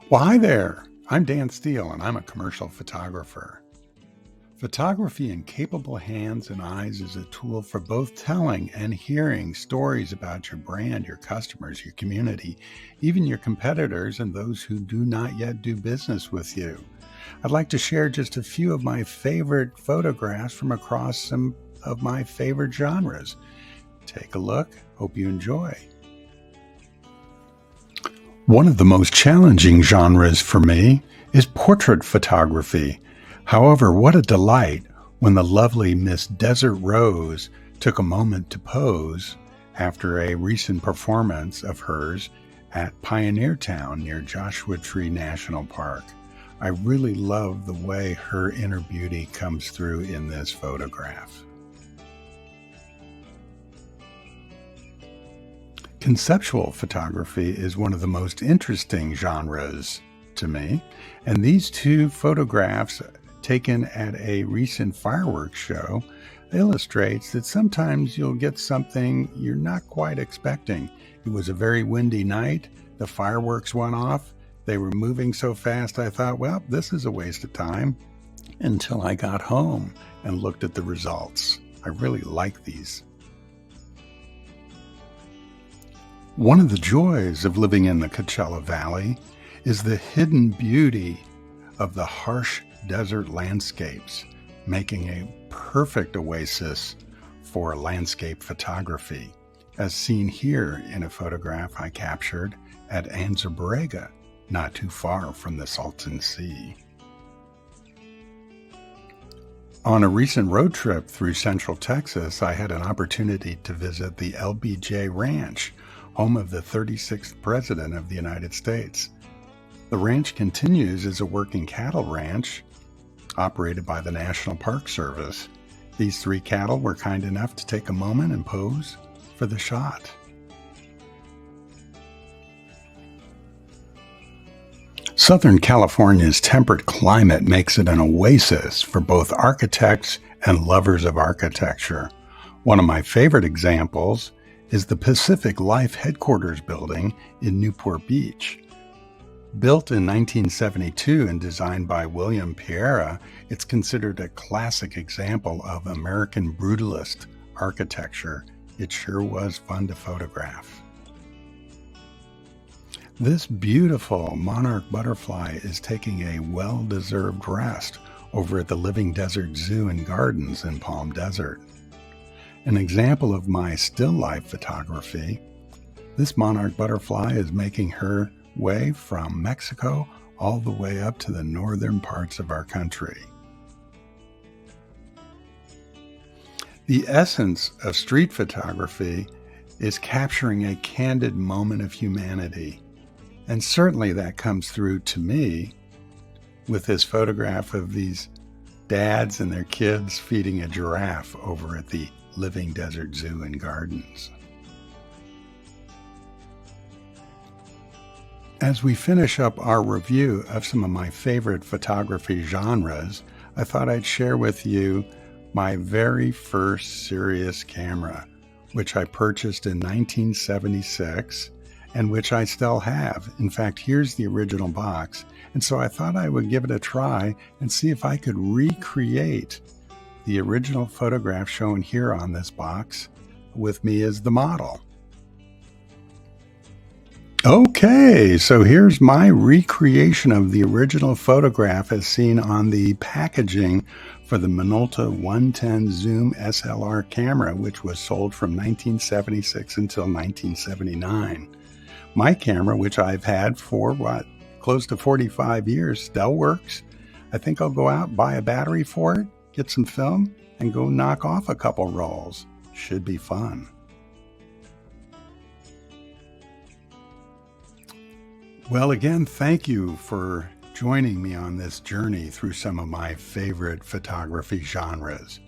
Well, hi there. I'm Dan Stiel, and I'm a commercial photographer. Photography in capable hands and eyes is a tool for both telling and hearing stories about your brand, your customers, your community, even your competitors, and those who do not yet do business with you. I'd like to share just a few of my favorite photographs from across some of my favorite genres. Take a look. Hope you enjoy. One of the most challenging genres for me is portrait photography. However, what a delight when the lovely Miss Desert Rose took a moment to pose after a recent performance of hers at Pioneer Town near Joshua Tree National Park. I really love the way her inner beauty comes through in this photograph. Conceptual photography is one of the most interesting genres to me, and these two photographs taken at a recent fireworks show illustrates that sometimes you'll get something you're not quite expecting. It was a very windy night, the fireworks went off, they were moving so fast I thought, well, this is a waste of time, until I got home and looked at the results. I really like these. One of the joys of living in the Coachella Valley is the hidden beauty of the harsh desert landscapes, making a perfect oasis for landscape photography, as seen here in a photograph I captured at Anza-Borrega, not too far from the Salton Sea. On a recent road trip through Central Texas, I had an opportunity to visit the LBJ Ranch, home of the 36th President of the United States. The ranch continues as a working cattle ranch operated by the National Park Service. These three cattle were kind enough to take a moment and pose for the shot. Southern California's temperate climate makes it an oasis for both architects and lovers of architecture. One of my favorite examples is the Pacific Life Headquarters building in Newport Beach. Built in 1972 and designed by William Pereira, it's considered a classic example of American brutalist architecture. It sure was fun to photograph. This beautiful monarch butterfly is taking a well-deserved rest over at the Living Desert Zoo and Gardens in Palm Desert. An example of my still life photography, this monarch butterfly is making her way from Mexico all the way up to the northern parts of our country. The essence of street photography is capturing a candid moment of humanity, and certainly that comes through to me with this photograph of these dads and their kids feeding a giraffe over at the Living Desert Zoo and Gardens. As we finish up our review of some of my favorite photography genres, I thought I'd share with you my very first serious camera, which I purchased in 1976 and which I still have. In fact, here's the original box. And so I thought I would give it a try and see if I could recreate the original photograph shown here on this box with me as the model. Okay, so here's my recreation of the original photograph as seen on the packaging for the Minolta 110 Zoom SLR camera, which was sold from 1976 until 1979. My camera, which I've had for close to 45 years, still works. I think I'll go out, buy a battery for it, get some film, and go knock off a couple rolls. Should be fun. Well, again, thank you for joining me on this journey through some of my favorite photography genres.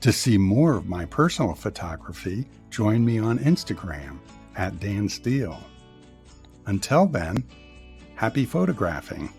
To see more of my personal photography, join me on Instagram @Dan Stiel. Until then, happy photographing.